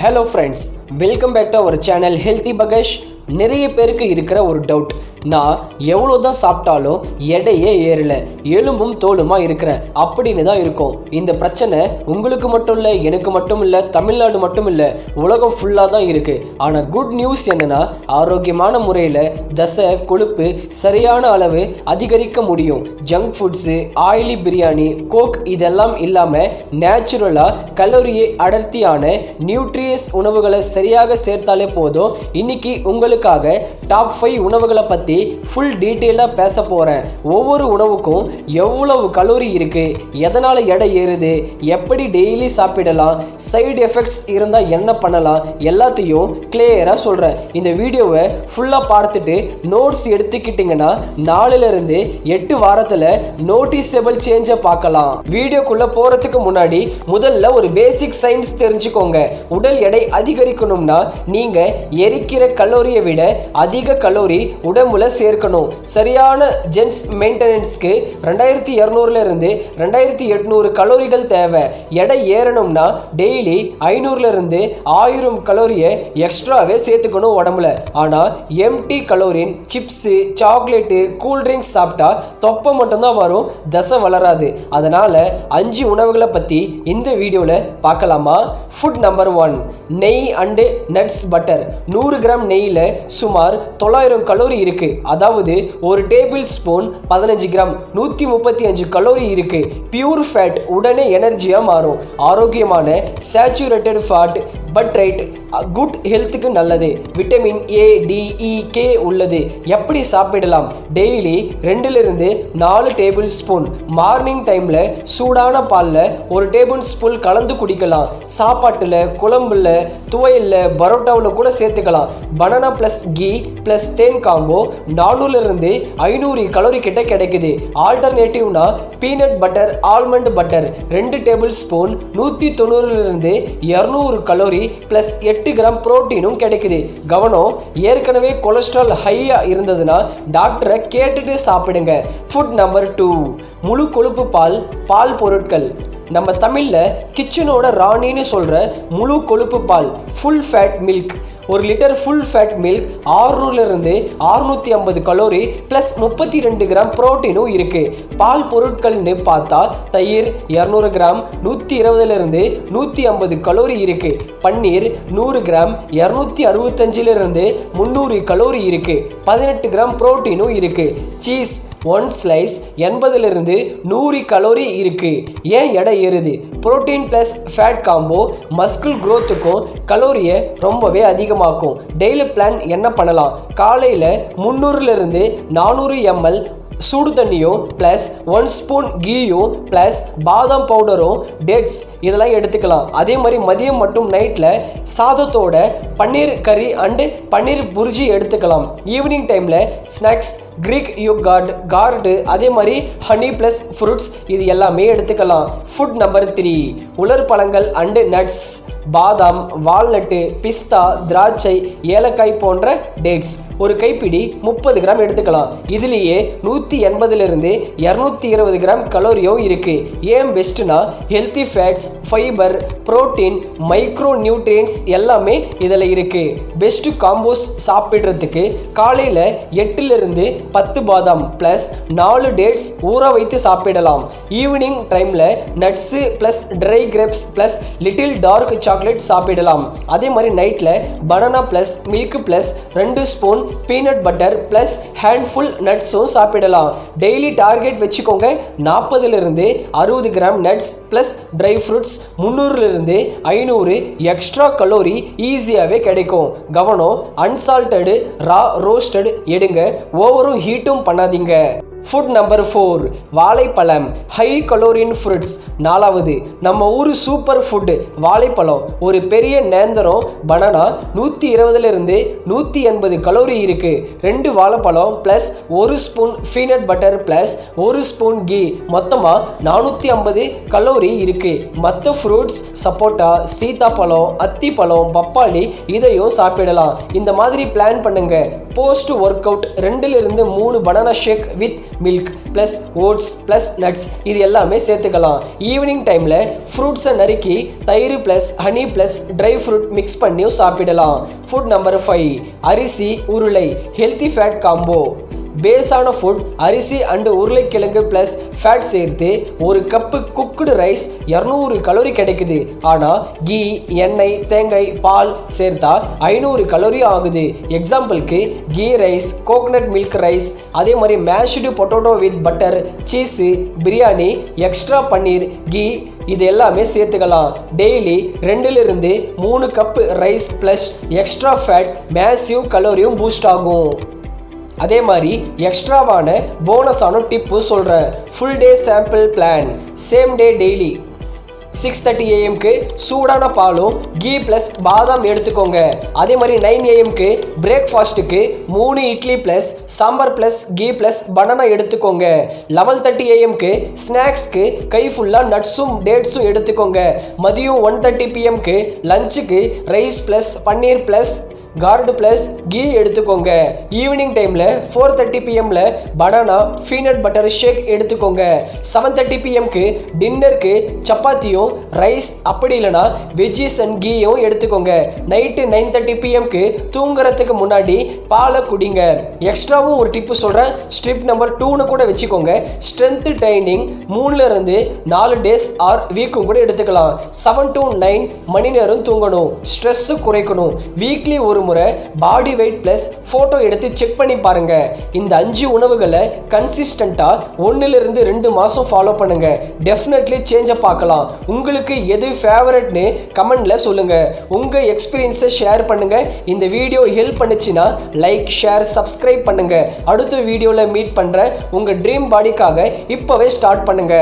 Hello friends, welcome back to our channel Healthy Bagash. நிறைய பேருக்கு இருக்கிற ஒரு டவுட், நான் எவ்வளோதான் சாப்பிட்டாலும் எடையே ஏறல, எலும்பும் தோலுமா இருக்கிறேன் அப்படின்னு தான் இருக்கும். இந்த பிரச்சனை உங்களுக்கு மட்டும் இல்லை, எனக்கு மட்டும் இல்லை, தமிழ்நாடு மட்டும் இல்லை, உலகம் ஃபுல்லாக தான் இருக்குது. ஆனால் குட் நியூஸ் என்னென்னா, ஆரோக்கியமான முறையில் தசை கொழுப்பு சரியான அளவு அதிகரிக்க முடியும். Junk foods, oily biryani, Coke இதெல்லாம் இல்லாமல் நேச்சுரலாக கலோரியை அடர்த்தியான நியூட்ரியஸ் உணவுகளை சரியாக சேர்த்தாலே போதும். இன்னைக்கு உங்களுக்கு டாப் 5 உணவுகளை பற்றி ஃபுல் டீட்டெயிலாக பேச போகிறேன். ஒவ்வொரு உணவுக்கும் எவ்வளவு கலோரி இருக்குது, எதனால் எடை ஏறுது, எப்படி டெய்லி சாப்பிடலாம், சைடு எஃபெக்ட்ஸ் இருந்தால் என்ன பண்ணலாம், எல்லாத்தையும் கிளியராக சொல்கிறேன். இந்த வீடியோவை ஃபுல்லாக பார்த்துட்டு நோட்ஸ் எடுத்துக்கிட்டிங்கன்னா 4லிருந்து 8 வாரத்தில் நோட்டிசபிள் சேஞ்சை பார்க்கலாம். வீடியோக்குள்ளே போகிறதுக்கு முன்னாடி முதல்ல ஒரு பேசிக் சயின்ஸ் தெரிஞ்சுக்கோங்க. உடல் எடை அதிகரிக்கணும்னா நீங்கள் எரிக்கிற கலோரியை விட அதிக கலோரி உடம்புல சேர்க்கணும். சரியான ஜென்ஸ் மெயின்டெனன்ஸ்க்கு 2200 2800 கலோரிகள் தேவை. எடை ஏறணும்னா டெய்லி 500 1000 கலோரியை எக்ஸ்ட்ராவே சேர்த்துக்கணும் உடம்புல. ஆனால் எம்டி கலோரின் சிப்ஸு, சாக்லேட்டு, கூல்ட்ரிங்க்ஸ் சாப்பிட்டா தொப்பை மட்டும்தான் வரும், தசை வளராது. அதனால் 5 உணவுகளை பற்றி இந்த வீடியோவில் பார்க்கலாமா? ஃபுட் நம்பர் 1, நெய் அண்டு நட்ஸ் பட்டர். 100 கிராம் நெய்யில் சுமார் 900 கலோரி இருக்கு. அதாவது ஒரு டேபிள் ஸ்பூன் 15 கிராம் 135 கலோரி இருக்கு. பியூர் ஃபேட் உடனே எனர்ஜியா மாறும். ஆரோக்கியமான சேச்சுரேட்டட் ஃபேட் பட் குட் ஹெல்த்துக்கு நல்லது. Vitamin A, D, E, K உள்ளது. எப்படி சாப்பிடலாம்? டெய்லி 2லிருந்து 4 டேபிள் ஸ்பூன். மார்னிங் டைமில் சூடான பாலில் 1 டேபிள் ஸ்பூன் கலந்து குடிக்கலாம். சாப்பாட்டில், குழம்புல, துவையில், பரோட்டாவில் கூட சேர்த்துக்கலாம். பனானா ப்ளஸ் கீ ப்ளஸ் தேன் காம்போ 400லிருந்து 500 கலோரி கிட்ட கிடைக்குது. ஆல்டர்னேட்டிவ்னா peanut butter, almond butter 2 tablespoon 190லிருந்து 200 கலோரி ப்ளஸ் 8 கிராம் புரோட்டீனும் கிடைக்குது. கவனம், ஏற்கனவே கொலஸ்ட்ரால் ஹையா இருந்ததுன்னா டாக்டரை கேட்டுட்டு சாப்பிடுங்க. ஃபுட் நம்பர் 2, முழு கொழுப்பு பால், பால் பொருட்கள். நம்ம தமிழில் கிச்சனோட ராணின்னு சொல்கிற முழு கொழுப்பு பால், full fat milk. 1 litre full fat milk 600லிருந்து 650 கலோரி ப்ளஸ் 32 கிராம் புரோட்டீனும் இருக்குது. பால் பொருட்கள்னு பார்த்தா தயிர் 200 கிராம் 120லிருந்து 150 கலோரி இருக்குது. பன்னீர் 100 கிராம் 265லிருந்து 300 கலோரி இருக்குது. 18 கிராம் புரோட்டீனும் இருக்குது. சீஸ் 1 ஸ்லைஸ் 80லிருந்து 100 கலோரி இருக்குது. ஏன் எடை ஏறுது? புரோட்டீன் ப்ளஸ் ஃபேட் காம்போ மஸ்கிள் க்ரோத்துக்கும் கலோரியை ரொம்பவே அதிகமாக்கும். டெய்லி பிளான் என்ன பண்ணலாம்? காலையில் 300லிருந்து 400 ml சூடு தண்ணியும் ப்ளஸ் 1 ஸ்பூன் கீயும் ப்ளஸ் பாதாம் பவுடரும் டேட்ஸ் இதெல்லாம் எடுத்துக்கலாம். அதே மாதிரி மதியம் மற்றும் நைட்டில் சாதத்தோட பன்னீர் கறி அண்டு பன்னீர் புர்ஜி எடுத்துக்கலாம். ஈவினிங் டைமில் ஸ்நாக்ஸ், கிரீக் யோகர்ட், கார்டு, அதே மாதிரி ஹனி ப்ளஸ் ஃப்ரூட்ஸ் இது எல்லாமே எடுத்துக்கலாம். ஃபுட் நம்பர் 3, உலர் பழங்கள் அண்டு நட்ஸ். பாதாம், வால்நட்டு, பிஸ்தா, திராட்சை, ஏலக்காய் போன்ற டேட்ஸ் 1 கைப்பிடி 30 கிராம் எடுத்துக்கலாம். இதுலேயே 180லிருந்து 220 கிராம் கலோரியும் இருக்குது. ஏன் பெஸ்ட்னா healthy fats, fibre, protein, micro nutrients எல்லாமே இதில் இருக்குது. பெஸ்ட்டு காம்போஸ் சாப்பிட்றதுக்கு காலையில் 8லிருந்து 10 பாதாம் ப்ளஸ் 4 டேட்ஸ் ஊற வைத்து சாப்பிடலாம். ஈவினிங் டைமில் nuts plus dry grapes plus little dark chocolate சாப்பிடலாம். அதே மாதிரி நைட்டில் banana plus milk plus 2 spoon peanut butter plus handful நட்ஸும் சாப்பிடலாம். டெய்லி டார்கெட் வச்சுக்கோங்க. 40லிருந்து 60 gram nuts plus dry fruits 300லிருந்து 500 எக்ஸ்ட்ரா கலோரி ஈஸியாகவே கிடைக்கும். கவனம், அன்சால்ட்டடு ரா ரோஸ்டட் எடுங்க, ஓவரும் ஹீட்டும் பண்ணாதீங்க. ஃபுட் நம்பர் 4, வாழைப்பழம், ஹை கலோரின் ஃப்ரூட்ஸ். 4வது, நம்ம ஊர் சூப்பர் ஃபுட்டு வாழைப்பழம். ஒரு பெரிய நேந்திரம் பனானா 120லிருந்து 180 கலோரி இருக்குது. 2 வாழைப்பழம் plus 1 spoon peanut butter plus 1 spoon ghee மொத்தமாக 450 கலோரி இருக்குது. மற்ற ஃப்ரூட்ஸ் சப்போட்டா, சீத்தாப்பழம், அத்திப்பழம், பப்பாளி இதையும் சாப்பிடலாம். இந்த மாதிரி பிளான் பண்ணுங்க. போஸ்ட் ஒர்க் அவுட் 2லிருந்து 3 banana shake with milk plus oats plus nuts இது எல்லாமே சேர்த்துக்கலாம். ஈவினிங் டைமில் ஃப்ரூட்ஸை நறுக்கி தயிர் plus honey plus dry fruit mix பண்ணியும் சாப்பிடலாம். ஃபுட் நம்பர் 5 அரிசி உருளை ஹெல்த்தி ஃபேட் காம்போ. பேஸான ஃபுட் அரிசி அண்டு உருளைக்கிழங்கு ப்ளஸ் ஃபேட் சேர்த்து ஒரு கப்பு குக்குடு ரைஸ் 200 கலோரி கிடைக்குது. ஆனால் கீ எண்ணெய் தேங்காய் பால் சேர்த்தா 500 கலோரி ஆகுது. எக்ஸாம்பிளுக்கு ghee rice coconut milk rice அதே மாதிரி mashed potato with butter cheese biryani extra paneer ghee இது எல்லாமே சேர்த்துக்கலாம். டெய்லி 2லிருந்து 3 cup rice plus extra fat massive கலோரியும் பூஸ்ட் ஆகும். அதே மாதிரி எக்ஸ்ட்ராவான போனஸான டிப்பு சொல்கிறேன். Full day sample plan same day daily 6:30 AM சூடான பாலும் கீ ப்ளஸ் பாதாம் எடுத்துக்கோங்க. அதே மாதிரி 9 AM பிரேக்ஃபாஸ்ட்டுக்கு 3 idli plus sambar plus ghee plus banana எடுத்துக்கோங்க. 11:30 AM ஸ்நாக்ஸ்க்கு கை ஃபுல்லாக நட்ஸும் டேட்ஸும் எடுத்துக்கோங்க. மதியம் 1:30 PM லஞ்சுக்கு ரைஸ் ப்ளஸ் பன்னீர் ப்ளஸ் கார்டு ப்ளஸ் கீ எடுத்துக்கோங்க. ஈவினிங் டைமில் 4:30 PM பனானா பீனட் பட்டர் ஷேக் எடுத்துக்கோங்க. 7:30 PM டின்னருக்கு சப்பாத்தியும் ரைஸ் அப்படி இல்லைனா வெஜ்ஜீஸ் அண்ட் கீயும் எடுத்துக்கோங்க. நைட்டு 9:30 PM தூங்குறதுக்கு முன்னாடி பாலை குடிங்க. எக்ஸ்ட்ராவும் ஒரு டிப்பு சொல்கிறேன். ஸ்ட்ரிப் நம்பர் 2ன்னு கூட வச்சுக்கோங்க. ஸ்ட்ரென்த் ட்ரைனிங் 3லிருந்து 4 டேஸ் ஆர் வீக்கும் கூட எடுத்துக்கலாம். 7 to 9 மணி நேரம் தூங்கணும். ஸ்ட்ரெஸ்ஸு குறைக்கணும். வீக்லி ஒரு முறை பாடி வெயிட் ப்ளஸ் ஃபோட்டோ எடுத்து செக் பண்ணி பாருங்க. இந்த 5 உணவுகளை கன்சிஸ்டண்ட்டாக 1லிருந்து 2 மாதம் ஃபாலோ பண்ணுங்க. டெஃபினெட்லி சேஞ்சை பார்க்கலாம். உங்களுக்கு எது ஃபேவரட்னு கமெண்ட்ல சொல்லுங்க. உங்கள் எக்ஸ்பீரியன்ஸை ஷேர் பண்ணுங்க. இந்த வீடியோ ஹெல்ப் பண்ணுச்சுன்னா லைக் ஷேர் சப்ஸ்கிரைப் பண்ணுங்க. அடுத்த வீடியோவில் மீட் பண்ணுறேன். உங்கள் ட்ரீம் பாடிக்காக இப்போவே ஸ்டார்ட் பண்ணுங்க.